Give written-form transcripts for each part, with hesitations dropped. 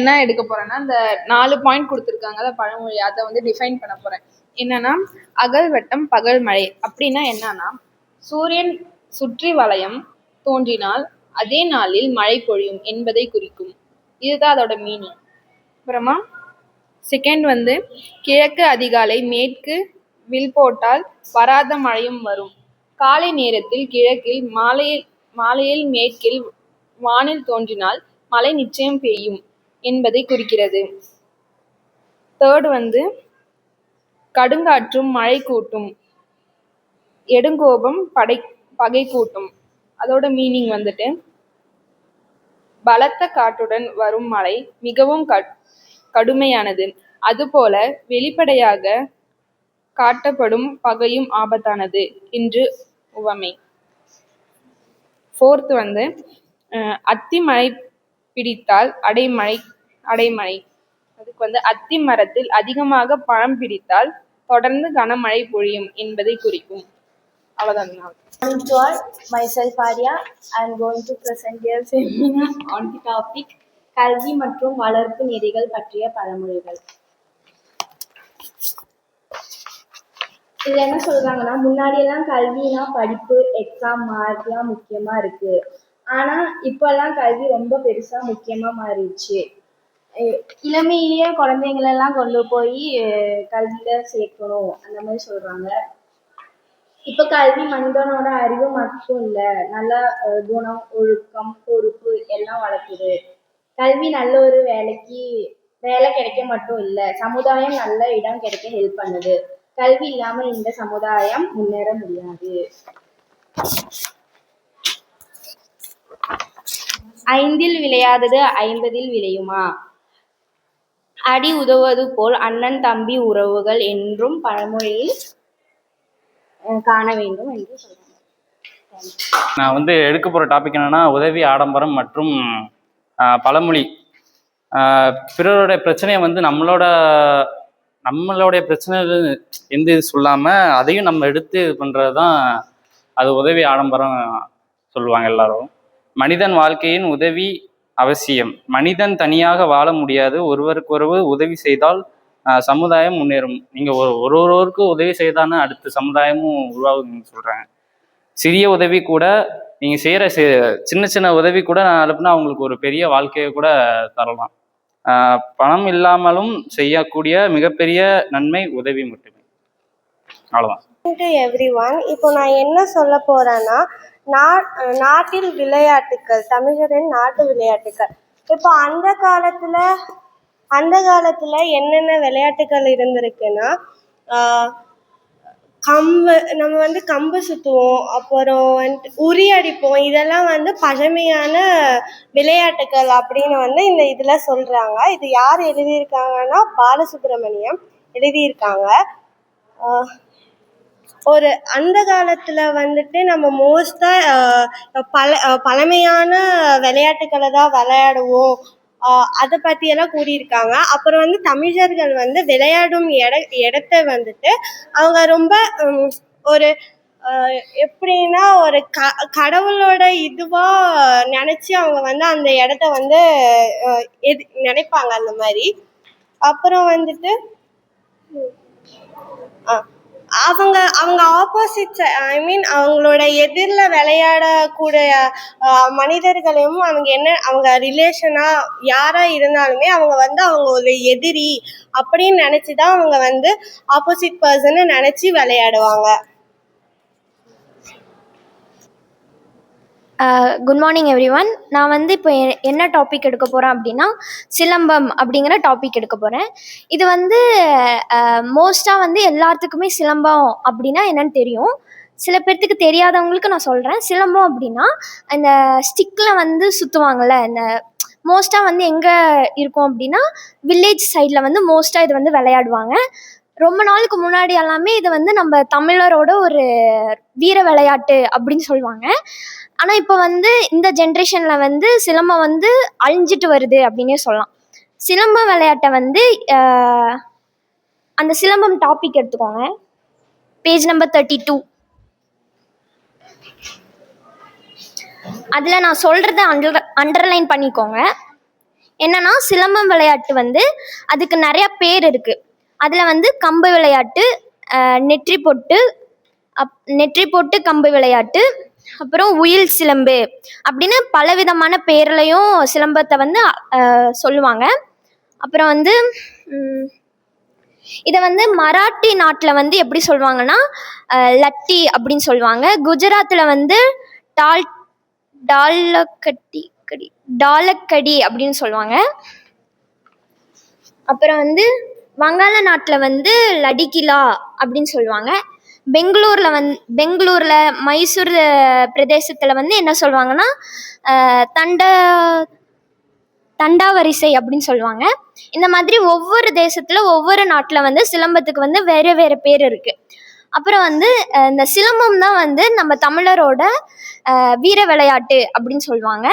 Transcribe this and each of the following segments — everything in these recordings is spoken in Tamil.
என்ன எடுக்க போறேன்னா, இந்த 4 பாயிண்ட் கொடுத்துருக்காங்கல்ல பழமொழி, அதை வந்து டிஃபைன் பண்ண போறேன். என்னன்னா, அகல் வெட்டம் பகல் மழை அப்படின்னா என்னன்னா, சூரியன் சுற்றி வளையம் தோன்றினால் அதே நாளில் மழை பொழியும் என்பதை குறிக்கும். இதுதான் அதோட மீனிங். அப்புறமா செகண்ட் வந்து, கிழக்கு அதிகாலை மேற்கு வில் போட்டால் வராத மழையும் வரும். காலை நேரத்தில் கிழக்கில் மாலையில் மேற்கில் வானில் தோன்றினால் மழை நிச்சயம் பெய்யும் என்பதை குறிக்கிறது. தேர்ட் வந்து, கடுங்காற்றும் மழை கூட்டும், எடுங்கோபம் பகை கூட்டும். அதோட மீனிங் வந்துட்டு, பலத்த காற்றுடன் வரும் மழை மிகவும் கடுமையானது, அதுபோல வெளிப்படையாக காட்டப்படும் பகையும் ஆபத்தானது என்று உவமை. ஃபோர்த் வந்து, அத்தி மழை பிடித்தால் அடைமழை. அதுக்கு வந்து, அத்தி மரத்தில் அதிகமாக பழம் பிடித்தால் தொடர்ந்து கனமழை பொழியும் என்பதை குறிக்கும். அவ்வளவுதான். Morning to all. Myself Arya. I am going to present a seminar on the topic கல்வி மற்றும் வளர்ப்பு நெறிகள் பற்றிய பழமொழிகள். இதுல என்ன சொல்றாங்கன்னா, முன்னாடி எல்லாம் கல்வினா படிப்பு, எக்ஸாம், மார்க்லாம் முக்கியமா இருக்கு. ஆனா இப்பெல்லாம் கல்வி ரொம்ப பெருசா முக்கியமா மாறிடுச்சு. இளமையிலேயே குழந்தைங்களெல்லாம் கொண்டு போய் கல்வியில சேர்க்கணும் அந்த மாதிரி சொல்றாங்க. இப்ப கல்வி மனிதனோட அறிவு மட்டும் இல்ல, நல்ல குணம், ஒழுக்கம், பொறுப்பு எல்லாம் வளர்க்குது. கல்வி நல்ல ஒரு வேலை கிடைக்க மட்டும் இல்ல, சமுதாயம் நல்ல இடம் கிடைக்க ஹெல்ப் பண்ணுது. கல்வி இல்லாம இந்த சமுதாயம் முன்னேற முடியாது. 5ல் விளையாதது 50ல் விளையுமா? அடி உதவுவது போல் அண்ணன் தம்பி உறவுகள் என்றும் பழமொழியில் காண வேண்டும் என்று சொல்றாங்க. நான் வந்து எடுக்க போகிற டாபிக் என்னன்னா, உதவி, ஆடம்பரம் மற்றும் பழமொழி. பிறருடைய பிரச்சனையை வந்து நம்மளுடைய பிரச்சனை எந்த இது சொல்லாமல் அதையும் நம்ம எடுத்து இது பண்ணுறது தான் அது உதவி, ஆடம்பரம் சொல்லுவாங்க எல்லாரும். மனிதன் வாழ்க்கையின் உதவி அவசியம். மனிதன் தனியாக வாழ முடியாது. ஒருவருக்கொருவர் உதவி செய்தால் சமுதாயம் முன்னேறும். நீங்கள் ஒருவருக்கு உதவி செய்தானே அடுத்த சமுதாயமும் உருவாகுன்னு சொல்கிறாங்க. சிறிய உதவி கூட, நீங்கள் செய்கிற சின்ன சின்ன உதவி கூட நான் அனுப்புனா அவங்களுக்கு ஒரு பெரிய வாழ்க்கையை கூட தரலாம். பணம் இல்லாமலும் செய்யக்கூடிய மிகப்பெரிய நன்மை உதவி மட்டுமே. அவ்வளோதான். எவ்ரிஒன். இப்போ நான் என்ன சொல்ல போறேன்னா, நாட்டில் விளையாட்டுக்கள், தமிழரின் நாட்டு விளையாட்டுக்கள். இப்போ அந்த காலத்துல என்னென்ன விளையாட்டுக்கள் இருந்திருக்குன்னா, நம்ம வந்து கம்பு சுற்றுவோம், அப்புறம் வந்துட்டு உரி அடிப்போம். இதெல்லாம் வந்து பழமையான விளையாட்டுக்கள் அப்படின்னு வந்து இந்த இதில் சொல்கிறாங்க. இது யார் எழுதியிருக்காங்கன்னா, பாலசுப்ரமணியம் எழுதியிருக்காங்க. அந்த காலத்தில் வந்துட்டு நம்ம மோஸ்ட்டாக பழமையான விளையாட்டுக்களை தான் விளையாடுவோம். அதை பற்றியெல்லாம் கூறியிருக்காங்க. அப்புறம் வந்து தமிழர்கள் வந்து விளையாடும் இடத்த வந்துட்டு அவங்க ரொம்ப ஒரு எப்படின்னா ஒரு கடவுளோட இதுவாக நினச்சி அவங்க வந்து அந்த இடத்த வந்து நினைப்பாங்க அந்த மாதிரி. அப்புறம் வந்துட்டு அவங்க ஆப்போசிட்ஸ், அவங்களோட எதிரில் விளையாடக்கூடிய மனிதர்களையும் அவங்க ரிலேஷனாக யாராக இருந்தாலுமே அவங்க வந்து அவங்க ஒரு எதிரி அப்படின்னு நினச்சி தான் அவங்க வந்து ஆப்போசிட் பர்சனை நினச்சி விளையாடுவாங்க. Good morning everyone. நான் வந்து இப்போ என்ன டாபிக் எடுக்க போகிறேன் அப்படின்னா, சிலம்பம் அப்படிங்கிற டாபிக் எடுக்க போகிறேன். இது வந்து மோஸ்ட்டாக வந்து எல்லாத்துக்குமே சிலம்பம் அப்படின்னா என்னன்னு தெரியும். சில பேர்த்துக்கு தெரியாதவங்களுக்கு நான் சொல்கிறேன். சிலம்பம் அப்படின்னா அந்த ஸ்டிக்கில் வந்து சுற்றுவாங்கள்ல, இந்த மோஸ்ட்டாக வந்து எங்கே இருக்கும் அப்படின்னா வில்லேஜ் சைடில் வந்து மோஸ்ட்டாக இது வந்து விளையாடுவாங்க. ரொம்ப நாளுக்கு முன்னாடி எல்லாமே இது வந்து நம்ம தமிழரோட ஒரு வீர விளையாட்டு அப்படின்னு சொல்லுவாங்க. ஆனால் இப்போ வந்து இந்த ஜென்ரேஷனில் வந்து சிலம்பம் வந்து அழிஞ்சிட்டு வருது அப்படின்னே சொல்லலாம். சிலம்ப விளையாட்டை வந்து அந்த சிலம்பம் டாபிக் எடுத்துக்கோங்க, பேஜ் நம்பர் 32. அதில் நான் சொல்கிறத அண்டர்லைன் பண்ணிக்கோங்க. என்னன்னா சிலம்பம் விளையாட்டு வந்து அதுக்கு நிறைய பேர் இருக்குது. அதில் வந்து கம்பு விளையாட்டு, நெற்றி பொட்டு, நெற்றி போட்டு கம்பு விளையாட்டு, அப்புறம் உயில் சிலம்பு அப்படின்னு பலவிதமான பேர்லையும் சிலம்பத்தை வந்து சொல்லுவாங்க. அப்புறம் வந்து இதை வந்து மராட்டி நாட்டில் வந்து எப்படி சொல்லுவாங்கன்னா லட்டி அப்படின்னு சொல்லுவாங்க. குஜராத்தில் வந்து டால் டாலக்கடி அப்படின்னு சொல்லுவாங்க. அப்புறம் வந்து வங்காள நாட்டில் வந்து லடிகிலா அப்படின்னு சொல்லுவாங்க. பெங்களூரில் மைசூர் பிரதேசத்தில் வந்து என்ன சொல்லுவாங்கன்னா தண்டாவரிசை அப்படின்னு சொல்லுவாங்க. இந்த மாதிரி ஒவ்வொரு தேசத்தில் ஒவ்வொரு நாட்டில் வந்து சிலம்பத்துக்கு வந்து வேறு வேறு பேர் இருக்குது. அப்புறம் வந்து இந்த சிலம்பம் தான் வந்து நம்ம தமிழரோட வீர விளையாட்டு அப்படின்னு சொல்லுவாங்க.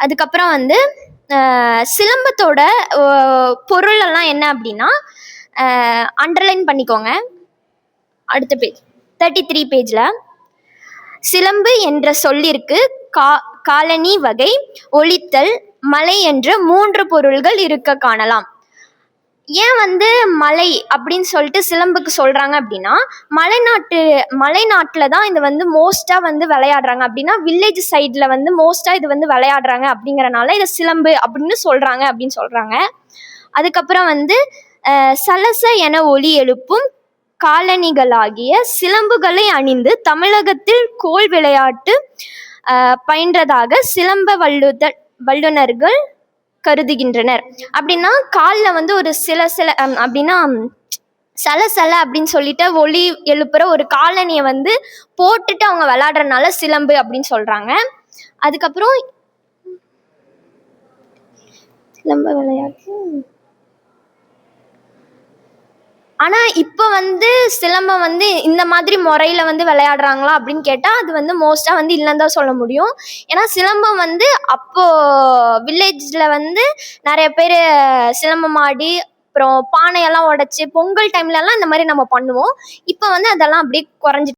அதுக்கப்புறம் வந்து சிலம்பத்தோட பொருளெல்லாம் என்ன அப்படின்னா அண்டர்லைன் பண்ணிக்கோங்க. அடுத்த பேஜ் 33 பேஜில் சிலம்பு என்ற சொல்லிற்கு காலனி வகை, ஒலித்தல், மலை என்ற 3 பொருள்கள் இருக்க காணலாம். ஏன் வந்து மலை அப்படின்னு சொல்லிட்டு சிலம்புக்கு சொல்கிறாங்க அப்படின்னா மலை நாட்டில் தான் இது வந்து மோஸ்ட்டாக வந்து விளையாடுறாங்க. அப்படின்னா வில்லேஜ் சைடில் வந்து மோஸ்ட்டாக இது வந்து விளையாடுறாங்க அப்படிங்கிறனால இதை சிலம்பு அப்படின்னு சொல்கிறாங்க. அதுக்கப்புறம் வந்து சலச என ஒலி எழுப்பும் காலணிகளாகிய சிலம்புகளை அணிந்து தமிழகத்தில் கோல் விளையாட்டு பயின்றதாக சிலம்ப வல்லுநர்கள் கருதுகின்றனர். அப்படின்னா காலில் வந்து ஒரு சில அப்படின்னா சல அப்படின்னு சொல்லிட்டு ஒலி எழுப்புற ஒரு காலணியை வந்து போட்டுட்டு அவங்க விளையாடுறதுனால சிலம்பு அப்படின்னு சொல்கிறாங்க. அதுக்கப்புறம் சிலம்ப விளையாட்டு ஆனால் இப்போ வந்து சிலம்பம் வந்து இந்த மாதிரி முறையில் வந்து விளையாடுறாங்களா அப்படின்னு கேட்டால் அது வந்து மோஸ்ட்டாக வந்து இல்லைன்னு தான் சொல்ல முடியும். ஏன்னா சிலம்பம் வந்து அப்போது வில்லேஜில் வந்து நிறைய பேர் சிலம்பம் ஆடி அப்புறம் பானையெல்லாம் உடச்சி பொங்கல் டைம்லலாம் இந்த மாதிரி நம்ம பண்ணுவோம். இப்போ வந்து அதெல்லாம் அப்படியே குறைஞ்சி